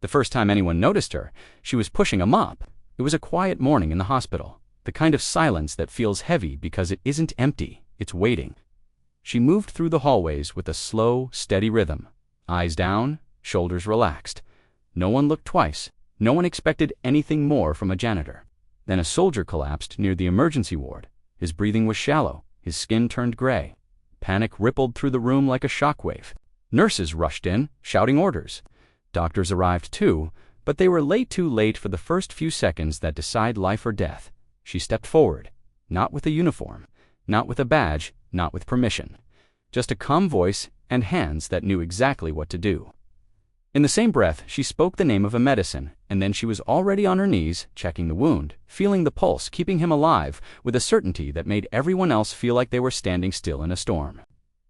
The first time anyone noticed her, she was pushing a mop. It was a quiet morning in the hospital, the kind of silence that feels heavy because it isn't empty, it's waiting. She moved through the hallways with a slow, steady rhythm, eyes down, shoulders relaxed. No one looked twice. No one expected anything more from a janitor. Then a soldier collapsed near the emergency ward. His breathing was shallow. His skin turned gray. Panic rippled through the room like a shockwave. Nurses rushed in, shouting orders. Doctors arrived too, but they were too late for the first few seconds that decide life or death. She stepped forward, not with a uniform, not with a badge, not with permission. Just a calm voice and hands that knew exactly what to do. In the same breath, she spoke the name of a medicine, and then she was already on her knees, checking the wound, feeling the pulse, keeping him alive, with a certainty that made everyone else feel like they were standing still in a storm.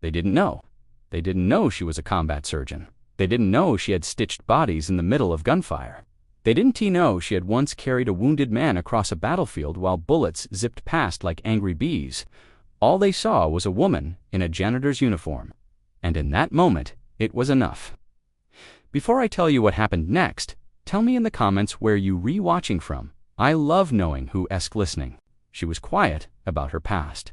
They didn't know. They didn't know she was a combat surgeon. They didn't know she had stitched bodies in the middle of gunfire. They didn't know she had once carried a wounded man across a battlefield while bullets zipped past like angry bees. All they saw was a woman in a janitor's uniform. And in that moment, it was enough. Before I tell you what happened next, tell me in the comments where you re-watching from. I love knowing who is listening. She was quiet about her past.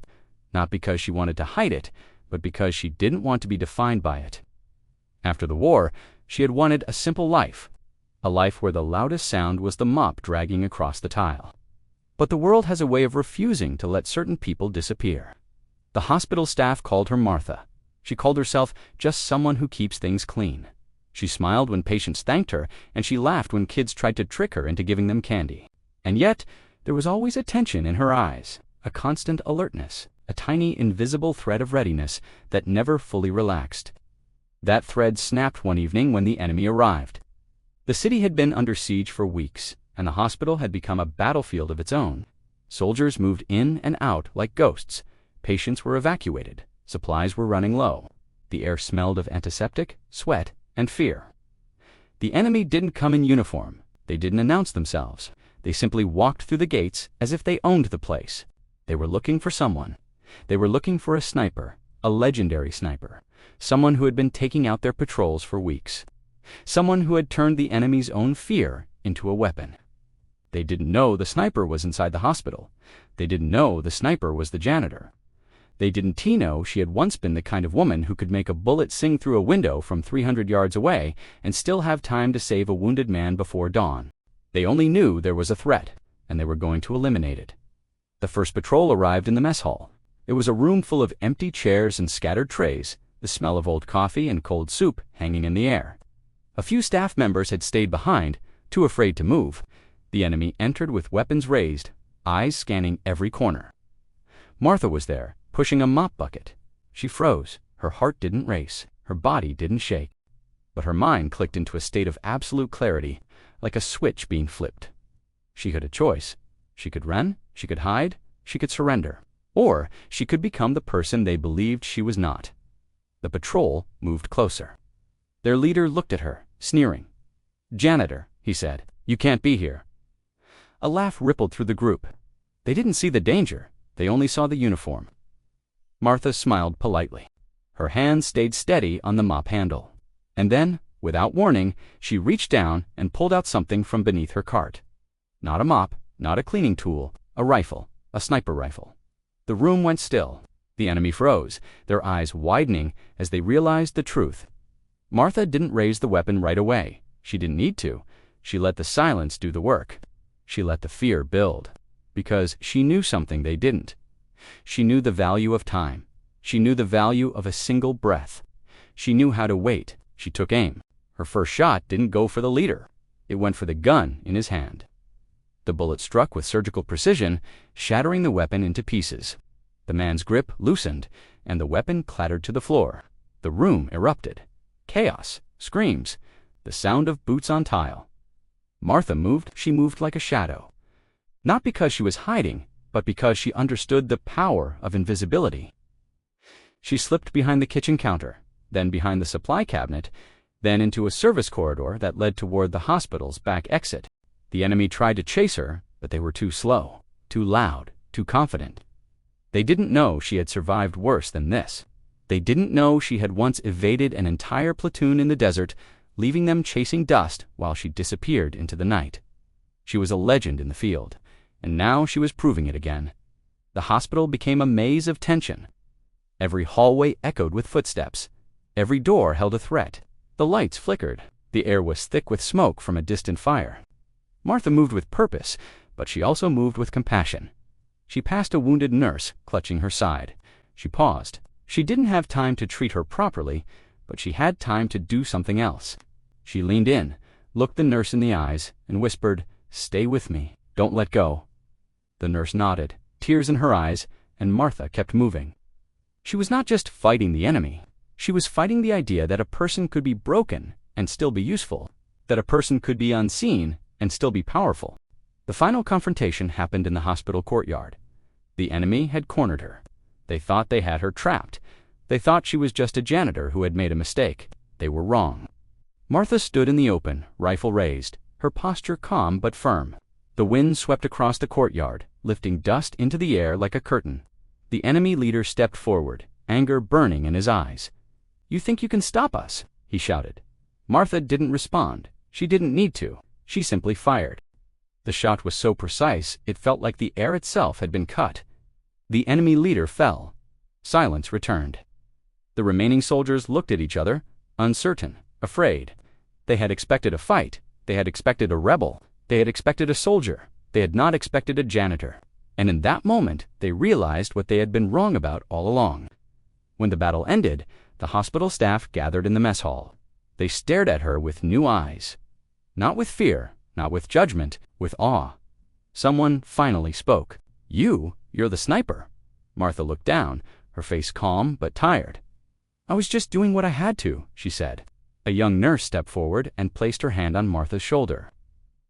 Not because she wanted to hide it, but because she didn't want to be defined by it. After the war, she had wanted a simple life. A life where the loudest sound was the mop dragging across the tile. But the world has a way of refusing to let certain people disappear. The hospital staff called her Martha. She called herself just someone who keeps things clean. She smiled when patients thanked her, and she laughed when kids tried to trick her into giving them candy. And yet, there was always a tension in her eyes, a constant alertness, a tiny invisible thread of readiness that never fully relaxed. That thread snapped one evening when the enemy arrived. The city had been under siege for weeks, and the hospital had become a battlefield of its own. Soldiers moved in and out like ghosts. Patients were evacuated. Supplies were running low. The air smelled of antiseptic, sweat, and fear. The enemy didn't come in uniform. They didn't announce themselves. They simply walked through the gates as if they owned the place. They were looking for someone. They were looking for a sniper, a legendary sniper, someone who had been taking out their patrols for weeks, someone who had turned the enemy's own fear into a weapon. They didn't know the sniper was inside the hospital. They didn't know the sniper was the janitor. They didn't know she had once been the kind of woman who could make a bullet sing through a window from 300 yards away and still have time to save a wounded man before dawn. They only knew there was a threat, and they were going to eliminate it. The first patrol arrived in the mess hall. It was a room full of empty chairs and scattered trays, the smell of old coffee and cold soup hanging in the air. A few staff members had stayed behind, too afraid to move. The enemy entered with weapons raised, eyes scanning every corner. Martha was there, pushing a mop bucket. She froze. Her heart didn't race. Her body didn't shake. But her mind clicked into a state of absolute clarity, like a switch being flipped. She had a choice. She could run, she could hide, she could surrender. Or she could become the person they believed she was not. The patrol moved closer. Their leader looked at her, sneering. "Janitor," he said, "you can't be here." A laugh rippled through the group. They didn't see the danger. They only saw the uniform. Martha smiled politely. Her hand stayed steady on the mop handle. And then, without warning, she reached down and pulled out something from beneath her cart. Not a mop, not a cleaning tool, a rifle, a sniper rifle. The room went still. The enemy froze, their eyes widening as they realized the truth. Martha didn't raise the weapon right away. She didn't need to. She let the silence do the work. She let the fear build. Because she knew something they didn't. She knew the value of time. She knew the value of a single breath. She knew how to wait. She took aim. Her first shot didn't go for the leader. It went for the gun in his hand. The bullet struck with surgical precision, shattering the weapon into pieces. The man's grip loosened, and the weapon clattered to the floor. The room erupted. Chaos, screams, the sound of boots on tile. Martha moved. She moved like a shadow. Not because she was hiding, but because she understood the power of invisibility. She slipped behind the kitchen counter, then behind the supply cabinet, then into a service corridor that led toward the hospital's back exit. The enemy tried to chase her, but they were too slow, too loud, too confident. They didn't know she had survived worse than this. They didn't know she had once evaded an entire platoon in the desert, leaving them chasing dust while she disappeared into the night. She was a legend in the field, and now she was proving it again. The hospital became a maze of tension. Every hallway echoed with footsteps. Every door held a threat. The lights flickered. The air was thick with smoke from a distant fire. Martha moved with purpose, but she also moved with compassion. She passed a wounded nurse, clutching her side. She paused. She didn't have time to treat her properly, but she had time to do something else. She leaned in, looked the nurse in the eyes, and whispered, "Stay with me. Don't let go." The nurse nodded, tears in her eyes, and Martha kept moving. She was not just fighting the enemy. She was fighting the idea that a person could be broken and still be useful, that a person could be unseen and still be powerful. The final confrontation happened in the hospital courtyard. The enemy had cornered her. They thought they had her trapped. They thought she was just a janitor who had made a mistake. They were wrong. Martha stood in the open, rifle raised, her posture calm but firm. The wind swept across the courtyard, lifting dust into the air like a curtain. The enemy leader stepped forward, anger burning in his eyes. "You think you can stop us?" he shouted. Martha didn't respond. She didn't need to. She simply fired. The shot was so precise, it felt like the air itself had been cut. The enemy leader fell. Silence returned. The remaining soldiers looked at each other, uncertain, afraid. They had expected a fight. They had expected a rebel. They had expected a soldier. They had not expected a janitor. And in that moment, they realized what they had been wrong about all along. When the battle ended, the hospital staff gathered in the mess hall. They stared at her with new eyes. Not with fear, not with judgment, with awe. Someone finally spoke. You're the sniper." Martha looked down, her face calm but tired. "I was just doing what I had to," she said. A young nurse stepped forward and placed her hand on Martha's shoulder.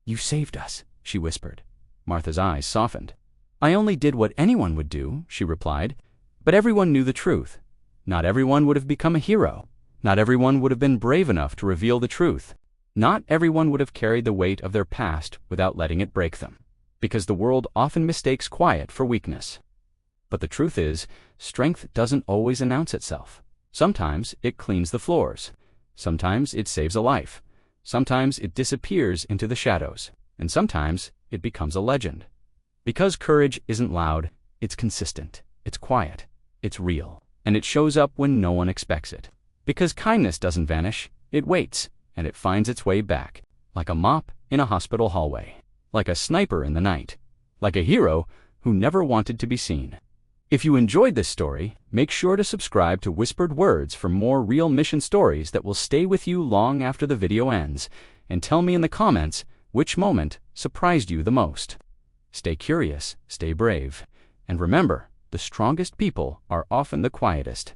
"You saved us," she whispered. Martha's eyes softened. "I only did what anyone would do," she replied. "But everyone knew the truth. Not everyone would have become a hero. Not everyone would have been brave enough to reveal the truth. Not everyone would have carried the weight of their past without letting it break them. Because the world often mistakes quiet for weakness. But the truth is, strength doesn't always announce itself. Sometimes it cleans the floors. Sometimes it saves a life. Sometimes it disappears into the shadows. And sometimes it becomes a legend. Because courage isn't loud, it's consistent, it's quiet, it's real, and it shows up when no one expects it. Because kindness doesn't vanish, it waits, and it finds its way back, like a mop in a hospital hallway, like a sniper in the night, like a hero who never wanted to be seen. If you enjoyed this story, make sure to subscribe to Whispered Words for more real mission stories that will stay with you long after the video ends, and tell me in the comments which moment surprised you the most. Stay curious, stay brave, and remember, the strongest people are often the quietest.